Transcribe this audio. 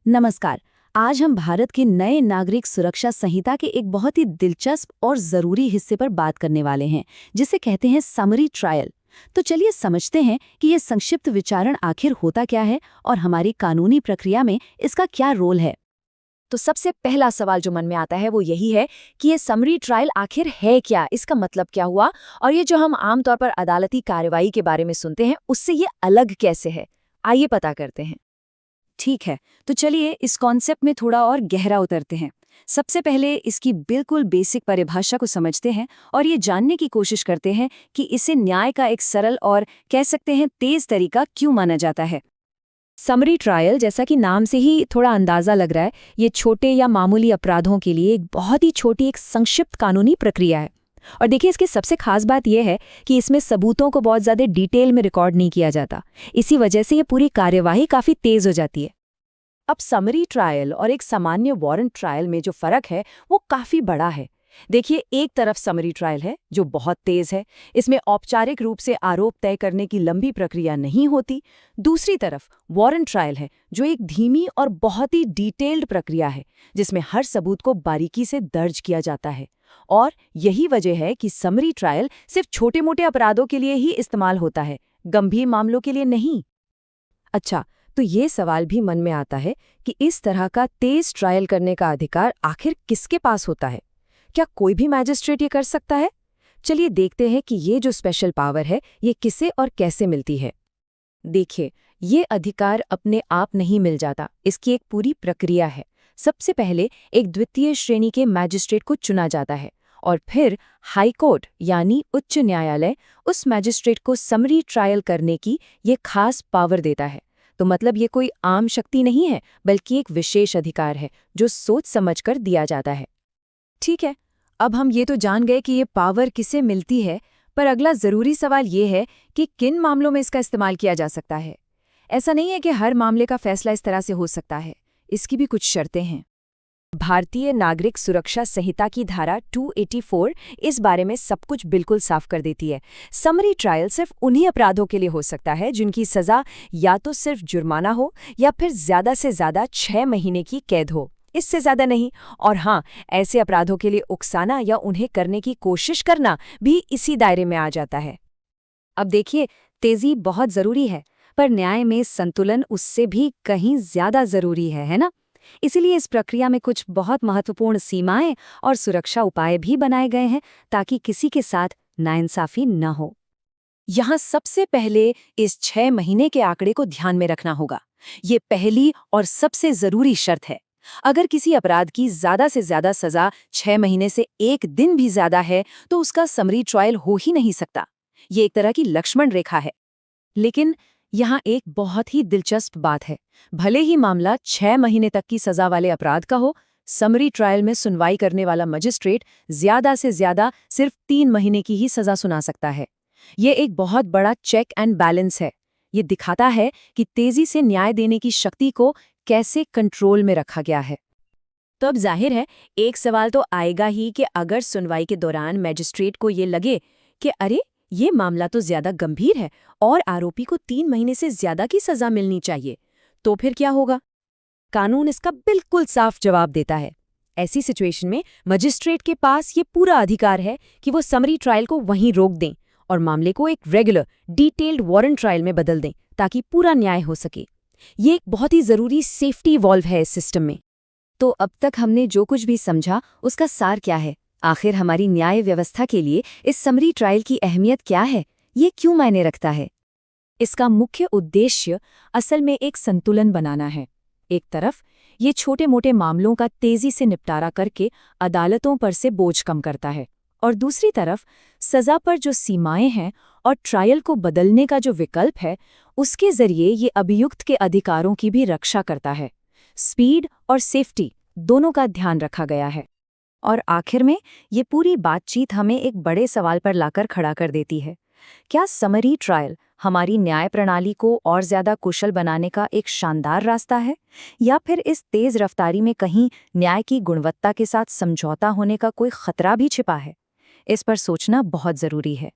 नमस्कार। आज हम भारत के नए नागरिक सुरक्षा संहिता के एक बहुत ही दिलचस्प और जरूरी हिस्से पर बात करने वाले हैं, जिसे कहते हैं समरी ट्रायल। तो चलिए समझते हैं कि ये संक्षिप्त विचारण आखिर होता क्या है और हमारी कानूनी प्रक्रिया में इसका क्या रोल है। तो सबसे पहला सवाल जो मन में आता है वो यही है कि ये समरी ट्रायल आखिर है क्या, इसका मतलब क्या हुआ, और ये जो हम आमतौर पर अदालती कार्रवाई के बारे में सुनते हैं उससे ये अलग कैसे है। आइए पता करते हैं। ठीक है, तो चलिए इस कॉन्सेप्ट में थोड़ा और गहरा उतरते हैं। सबसे पहले इसकी बिल्कुल बेसिक परिभाषा को समझते हैं और ये जानने की कोशिश करते हैं कि इसे न्याय का एक सरल और कह सकते हैं तेज तरीका क्यों माना जाता है। समरी ट्रायल, जैसा कि नाम से ही थोड़ा अंदाजा लग रहा है, ये छोटे या मामूली अपराधों के लिए एक बहुत ही छोटी एक संक्षिप्त कानूनी प्रक्रिया है। और देखिए, इसकी सबसे खास बात यह है कि इसमें सबूतों को बहुत ज़्यादा डिटेल में रिकॉर्ड नहीं किया जाता। इसी वजह से ये पूरी कार्यवाही काफ़ी तेज हो जाती है। अब समरी ट्रायल और एक सामान्य वारंट ट्रायल में जो फर्क है वो काफी बड़ा है। देखिए, एक तरफ समरी ट्रायल है जो बहुत तेज है, इसमें औपचारिक रूप से आरोप तय करने की लंबी प्रक्रिया नहीं होती। दूसरी तरफ वारंट ट्रायल है जो एक धीमी और बहुत ही डिटेल्ड प्रक्रिया है, जिसमें हर सबूत को बारीकी से दर्ज किया जाता है। और यही वजह है कि समरी ट्रायल सिर्फ छोटे-मोटे अपराधों के लिए ही इस्तेमाल होता है, गंभीर मामलों के लिए नहीं। अच्छा, तो ये सवाल भी मन में आता है कि इस तरह का तेज ट्रायल करने का अधिकार आखिर किसके पास होता है? क्या कोई भी मैजिस्ट्रेट ये कर सकता है? चलिए देखते हैं कि ये जो स्पेशल पावर है ये किसे और कैसे मिलती है। देखिए, ये अधिकार अपने आप नहीं मिल जाता, इसकी एक पूरी प्रक्रिया है। सबसे पहले एक द्वितीय श्रेणी के मैजिस्ट्रेट को चुना जाता है और फिर हाई कोर्ट यानी उच्च न्यायालय उस मैजिस्ट्रेट को समरी ट्रायल करने की ये खास पावर देता है। तो मतलब ये कोई आम शक्ति नहीं है, बल्कि एक विशेष अधिकार है जो सोच समझकर दिया जाता है। ठीक है, अब हम ये तो जान गए कि ये पावर किसे मिलती है, पर अगला ज़रूरी सवाल ये है कि किन मामलों में इसका इस्तेमाल किया जा सकता है। ऐसा नहीं है कि हर मामले का फैसला इस तरह से हो सकता है, इसकी भी कुछ शर्तें हैं। भारतीय नागरिक सुरक्षा संहिता की धारा 284 इस बारे में सब कुछ बिल्कुल साफ कर देती है। समरी ट्रायल सिर्फ उन्हीं अपराधों के लिए हो सकता है जिनकी सज़ा या तो सिर्फ जुर्माना हो या फिर ज़्यादा से ज़्यादा 6 महीने की कैद हो, इससे ज़्यादा नहीं। और हाँ, ऐसे अपराधों के लिए उकसाना या उन्हें करने की कोशिश करना भी इसी दायरे में आ जाता है। अब देखिए, तेजी बहुत जरूरी है, पर न्याय में संतुलन उससे भी कहीं ज्यादा जरूरी है ना? इसीलिए इस प्रक्रिया में कुछ बहुत महत्वपूर्ण सीमाएं और सुरक्षा उपाय भी बनाए गए हैं ताकि किसी के साथ नाइंसाफी न हो। यहाँ सबसे पहले इस 6 महीने के आंकड़े को ध्यान में रखना होगा। ये पहली और सबसे जरूरी शर्त है। अगर किसी अपराध की ज्यादा से ज्यादा सजा 6 महीने से 1 दिन भी ज्यादा है तो उसका समरी ट्रायल हो ही नहीं सकता। ये एक तरह की लक्ष्मण रेखा है। लेकिन यहाँ एक बहुत ही दिलचस्प बात है। भले ही मामला 6 महीने तक की सजा वाले अपराध का हो, समरी ट्रायल में सुनवाई करने वाला मजिस्ट्रेट ज्यादा से ज्यादा सिर्फ 3 महीने की ही सजा सुना सकता है। ये एक बहुत बड़ा चेक एंड बैलेंस है। ये दिखाता है कि तेजी से न्याय देने की शक्ति को कैसे कंट्रोल में रखा गया है। तो अब जाहिर है, एक सवाल तो आएगा ही कि अगर सुनवाई के दौरान मैजिस्ट्रेट को ये लगे कि अरे, ये मामला तो ज्यादा गंभीर है और आरोपी को 3 महीने से ज्यादा की सजा मिलनी चाहिए, तो फिर क्या होगा? कानून इसका बिल्कुल साफ जवाब देता है। ऐसी सिचुएशन में मजिस्ट्रेट के पास ये पूरा अधिकार है कि वो समरी ट्रायल को वहीं रोक दें और मामले को एक रेगुलर डिटेल्ड वारंट ट्रायल में बदल दें ताकि पूरा न्याय हो सके। ये एक बहुत ही जरूरी सेफ्टी वॉल्व है इस सिस्टम में। तो अब तक हमने जो कुछ भी समझा उसका सार क्या है? आखिर हमारी न्याय व्यवस्था के लिए इस समरी ट्रायल की अहमियत क्या है? ये क्यों मायने रखता है? इसका मुख्य उद्देश्य असल में एक संतुलन बनाना है। एक तरफ ये छोटे-मोटे मामलों का तेजी से निपटारा करके अदालतों पर से बोझ कम करता है, और दूसरी तरफ सजा पर जो सीमाएं हैं और ट्रायल को बदलने का जो विकल्प है, उसके जरिए ये अभियुक्त के अधिकारों की भी रक्षा करता है। स्पीड और सेफ्टी दोनों का ध्यान रखा गया है। और आखिर में ये पूरी बातचीत हमें एक बड़े सवाल पर लाकर खड़ा कर देती है। क्या समरी ट्रायल हमारी न्याय प्रणाली को और ज्यादा कुशल बनाने का एक शानदार रास्ता है, या फिर इस तेज रफ्तारी में कहीं न्याय की गुणवत्ता के साथ समझौता होने का कोई खतरा भी छिपा है? इस पर सोचना बहुत जरूरी है।